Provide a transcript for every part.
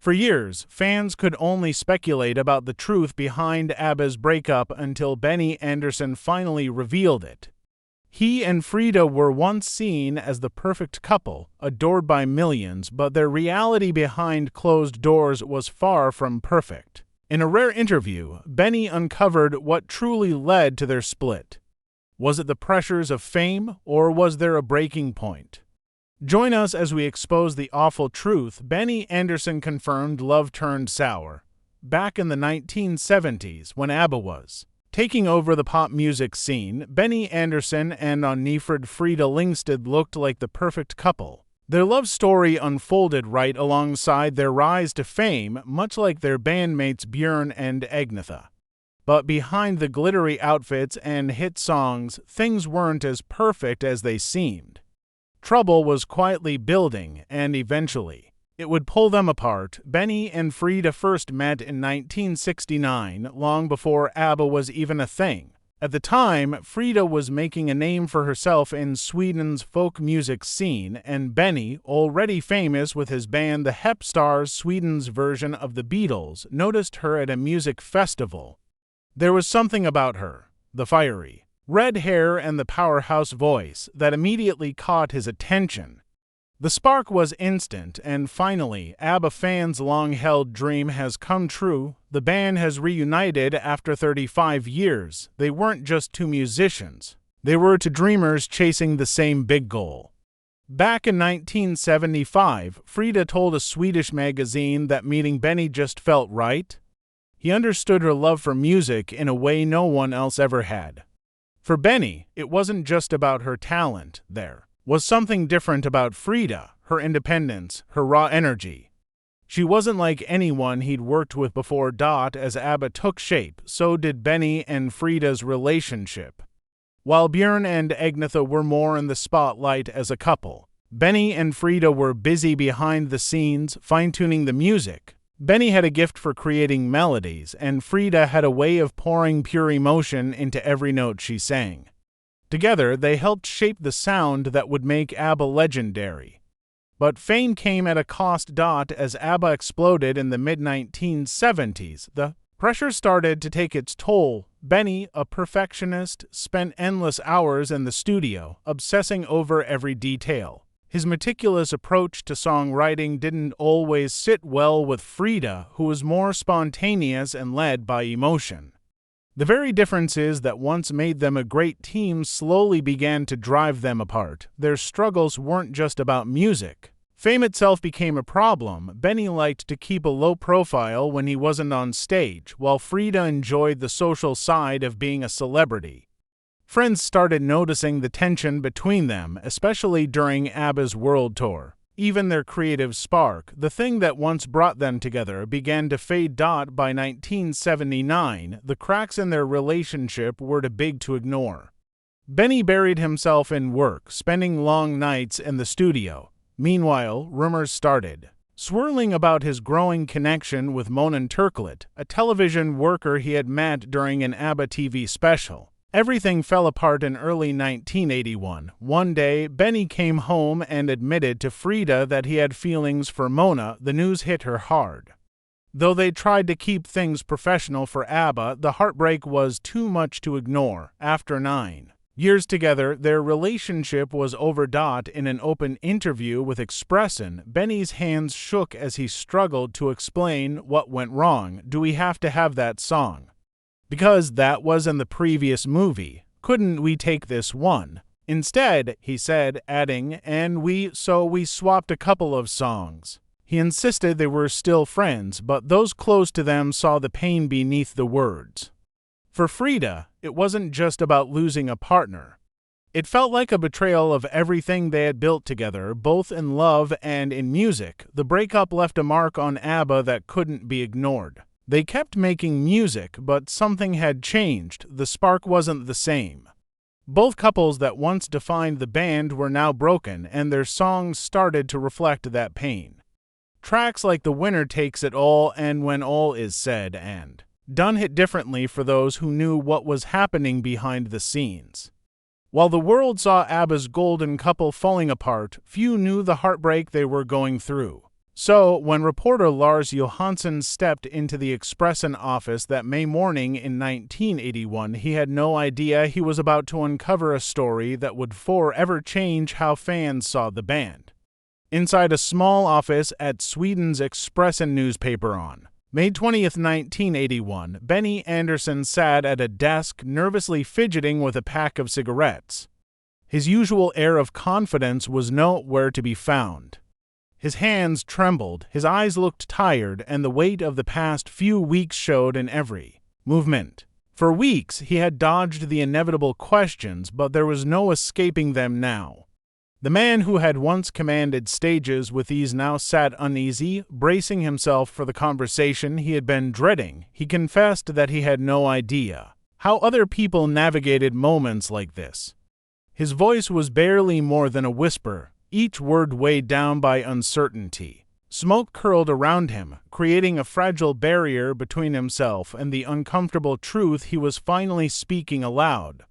For years, fans could only speculate about the truth behind ABBA's breakup until Benny Andersson finally revealed it. He and Frida were once seen as the perfect couple, adored by millions, but their reality behind closed doors was far from perfect. In a rare interview, Benny uncovered what truly led to their split. Was it the pressures of fame, or was there a breaking point? Join us as we expose the awful truth. Benny Andersson confirmed love turned sour back in the 1970s when ABBA was taking over the pop music scene. Benny Andersson and Frida Lyngstad looked like the perfect couple. Their love story unfolded right alongside their rise to fame, much like their bandmates Björn and Agnetha. But behind the glittery outfits and hit songs, things weren't as perfect as they seemed. Trouble was quietly building, and eventually, it would pull them apart. Benny and Frida first met in 1969, long before ABBA was even a thing. At the time, Frida was making a name for herself in Sweden's folk music scene, and Benny, already famous with his band the Hep Stars, Sweden's version of the Beatles, noticed her at a music festival. There was something about her, the fiery red hair and the powerhouse voice, that immediately caught his attention. The spark was instant, and finally, ABBA fans' long-held dream has come true. The band has reunited after 35 years. They weren't just two musicians. They were two dreamers chasing the same big goal. Back in 1975, Frida told a Swedish magazine that meeting Benny just felt right. He understood her love for music in a way no one else ever had. For Benny, it wasn't just about her talent. There was something different about Frida, her independence, her raw energy. She wasn't like anyone he'd worked with before. As ABBA took shape, so did Benny and Frida's relationship. While Björn and Agnetha were more in the spotlight as a couple, Benny and Frida were busy behind the scenes, fine-tuning the music. Benny had a gift for creating melodies, and Frida had a way of pouring pure emotion into every note she sang. Together, they helped shape the sound that would make ABBA legendary. But fame came at a cost. As ABBA exploded in the mid-1970s, the pressure started to take its toll. Benny, a perfectionist, spent endless hours in the studio, obsessing over every detail. His meticulous approach to songwriting didn't always sit well with Frida, who was more spontaneous and led by emotion. The very differences that once made them a great team slowly began to drive them apart. Their struggles weren't just about music. Fame itself became a problem. Benny liked to keep a low profile when he wasn't on stage, while Frida enjoyed the social side of being a celebrity. Friends started noticing the tension between them, especially during ABBA's world tour. Even their creative spark, the thing that once brought them together, began to fade. By 1979, the cracks in their relationship were too big to ignore. Benny buried himself in work, spending long nights in the studio. Meanwhile, rumors started swirling about his growing connection with Monan Turklet, a television worker he had met during an ABBA TV special. Everything fell apart in early 1981. One day, Benny came home and admitted to Frida that he had feelings for Mona. The news hit her hard. Though they tried to keep things professional for ABBA, the heartbreak was too much to ignore. After 9 years together, their relationship was over. In an open interview with Expressen, Benny's hands shook as he struggled to explain what went wrong. Do we have to have that song? Because that was in the previous movie. Couldn't we take this one instead? He said, adding, and we swapped a couple of songs. He insisted they were still friends, but those close to them saw the pain beneath the words. For Frida, it wasn't just about losing a partner. It felt like a betrayal of everything they had built together, both in love and in music. The breakup left a mark on ABBA that couldn't be ignored. They kept making music, but something had changed. The spark wasn't the same. Both couples that once defined the band were now broken, and their songs started to reflect that pain. Tracks like The Winner Takes It All and When All Is Said and Done hit differently for those who knew what was happening behind the scenes. While the world saw ABBA's golden couple falling apart, few knew the heartbreak they were going through. So, when reporter Lars Johansson stepped into the Expressen office that May morning in 1981, he had no idea he was about to uncover a story that would forever change how fans saw the band. Inside a small office at Sweden's Expressen newspaper on May 20th, 1981, Benny Andersson sat at a desk, nervously fidgeting with a pack of cigarettes. His usual air of confidence was nowhere to be found. His hands trembled, his eyes looked tired, and the weight of the past few weeks showed in every movement. For weeks he had dodged the inevitable questions, but there was no escaping them now. The man who had once commanded stages with ease now sat uneasy, bracing himself for the conversation he had been dreading. He confessed that he had no idea how other people navigated moments like this. His voice was barely more than a whisper, each word weighed down by uncertainty. Smoke curled around him, creating a fragile barrier between himself and the uncomfortable truth he was finally speaking aloud.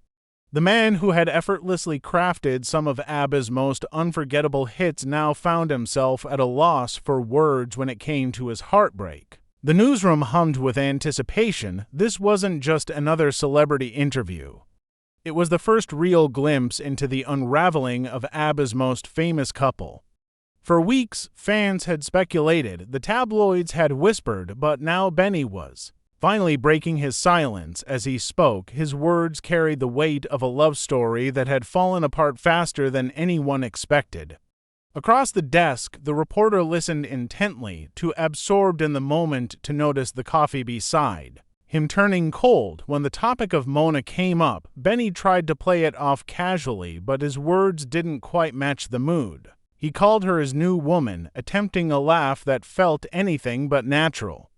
The man who had effortlessly crafted some of ABBA's most unforgettable hits now found himself at a loss for words when it came to his heartbreak. The newsroom hummed with anticipation. This wasn't just another celebrity interview. It was the first real glimpse into the unraveling of ABBA's most famous couple. For weeks, fans had speculated, the tabloids had whispered, but now Benny was finally breaking his silence as he spoke. His words carried the weight of a love story that had fallen apart faster than anyone expected. Across the desk, the reporter listened intently, too absorbed in the moment to notice the coffee beside him turning cold. When the topic of Mona came up, Benny tried to play it off casually, but his words didn't quite match the mood. He called her his new woman, attempting a laugh that felt anything but natural.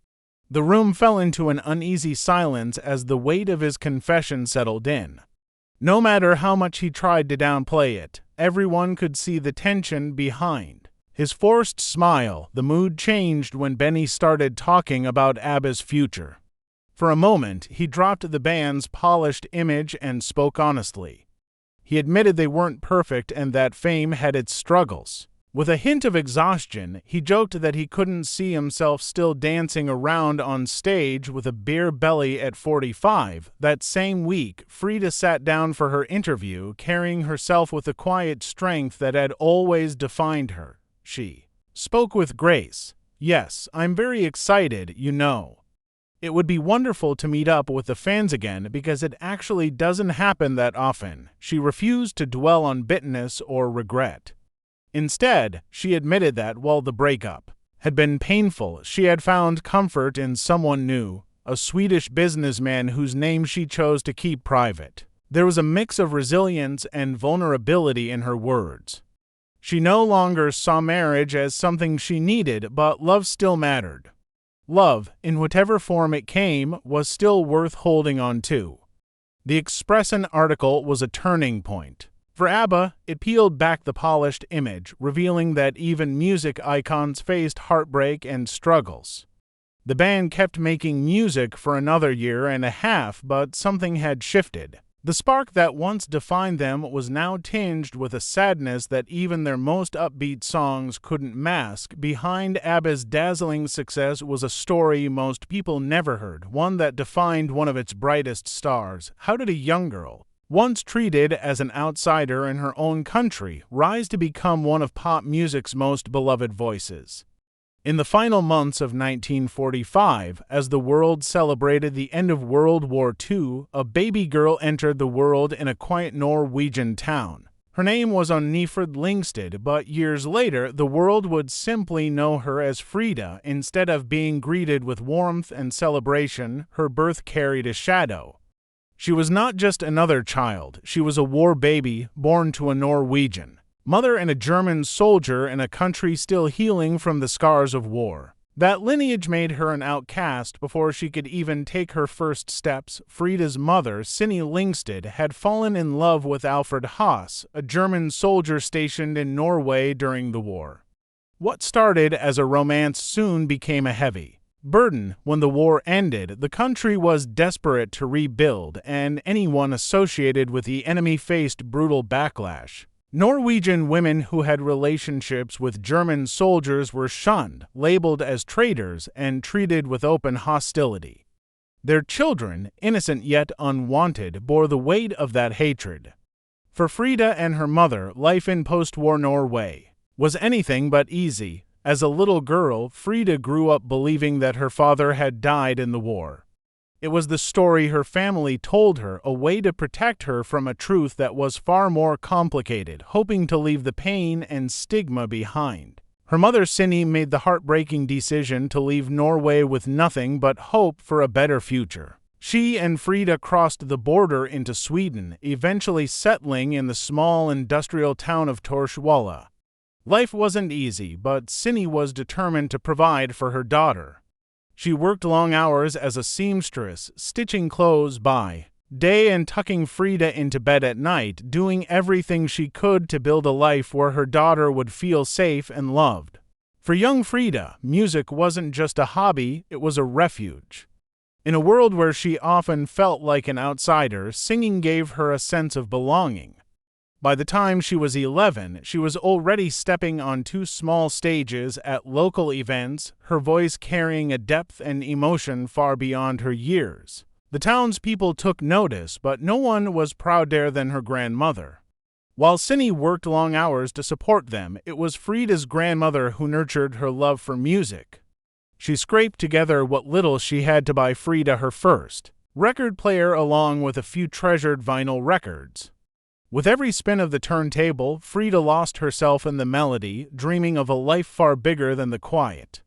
The room fell into an uneasy silence as the weight of his confession settled in. No matter how much he tried to downplay it, everyone could see the tension behind his forced smile. The mood changed when Benny started talking about ABBA's future. For a moment, he dropped the band's polished image and spoke honestly. He admitted they weren't perfect and that fame had its struggles. With a hint of exhaustion, he joked that he couldn't see himself still dancing around on stage with a beer belly at 45. That same week, Frida sat down for her interview, carrying herself with the quiet strength that had always defined her. She spoke with grace. "Yes, I'm very excited, you know. It would be wonderful to meet up with the fans again because it actually doesn't happen that often." She refused to dwell on bitterness or regret. Instead, she admitted that while the breakup had been painful, she had found comfort in someone new, a Swedish businessman whose name she chose to keep private. There was a mix of resilience and vulnerability in her words. She no longer saw marriage as something she needed, but love still mattered. Love, in whatever form it came, was still worth holding on to. The Expressen article was a turning point. For ABBA, it peeled back the polished image, revealing that even music icons faced heartbreak and struggles. The band kept making music for another year and a half, but something had shifted. The spark that once defined them was now tinged with a sadness that even their most upbeat songs couldn't mask. Behind ABBA's dazzling success was a story most people never heard, one that defined one of its brightest stars. How did a young girl, once treated as an outsider in her own country, rise to become one of pop music's most beloved voices? In the final months of 1945, as the world celebrated the end of World War II, a baby girl entered the world in a quiet Norwegian town. Her name was Frida Lyngstad, but years later, the world would simply know her as Frida. Instead of being greeted with warmth and celebration, her birth carried a shadow. She was not just another child, she was a war baby born to a Norwegian mother and a German soldier in a country still healing from the scars of war. That lineage made her an outcast before she could even take her first steps. Frida's mother, Benny Lyngstad, had fallen in love with Alfred Haas, a German soldier stationed in Norway during the war. What started as a romance soon became a heavy burden. When the war ended, the country was desperate to rebuild, and anyone associated with the enemy faced brutal backlash. Norwegian women who had relationships with German soldiers were shunned, labeled as traitors, and treated with open hostility. Their children, innocent yet unwanted, bore the weight of that hatred. For Frida and her mother, life in post-war Norway was anything but easy. As a little girl, Frida grew up believing that her father had died in the war. It was the story her family told her, a way to protect her from a truth that was far more complicated, hoping to leave the pain and stigma behind. Her mother, Cindy, made the heartbreaking decision to leave Norway with nothing but hope for a better future. She and Frida crossed the border into Sweden, eventually settling in the small industrial town of Torshälla. Life wasn't easy, but Cindy was determined to provide for her daughter. She worked long hours as a seamstress, stitching clothes by day and tucking Frida into bed at night, doing everything she could to build a life where her daughter would feel safe and loved. For young Frida, music wasn't just a hobby, it was a refuge. In a world where she often felt like an outsider, singing gave her a sense of belonging. By the time she was 11, she was already stepping on 2 small stages at local events, her voice carrying a depth and emotion far beyond her years. The townspeople took notice, but no one was prouder than her grandmother. While Cindy worked long hours to support them, it was Frida's grandmother who nurtured her love for music. She scraped together what little she had to buy Frida her first record player along with a few treasured vinyl records. With every spin of the turntable, Frida lost herself in the melody, dreaming of a life far bigger than the quiet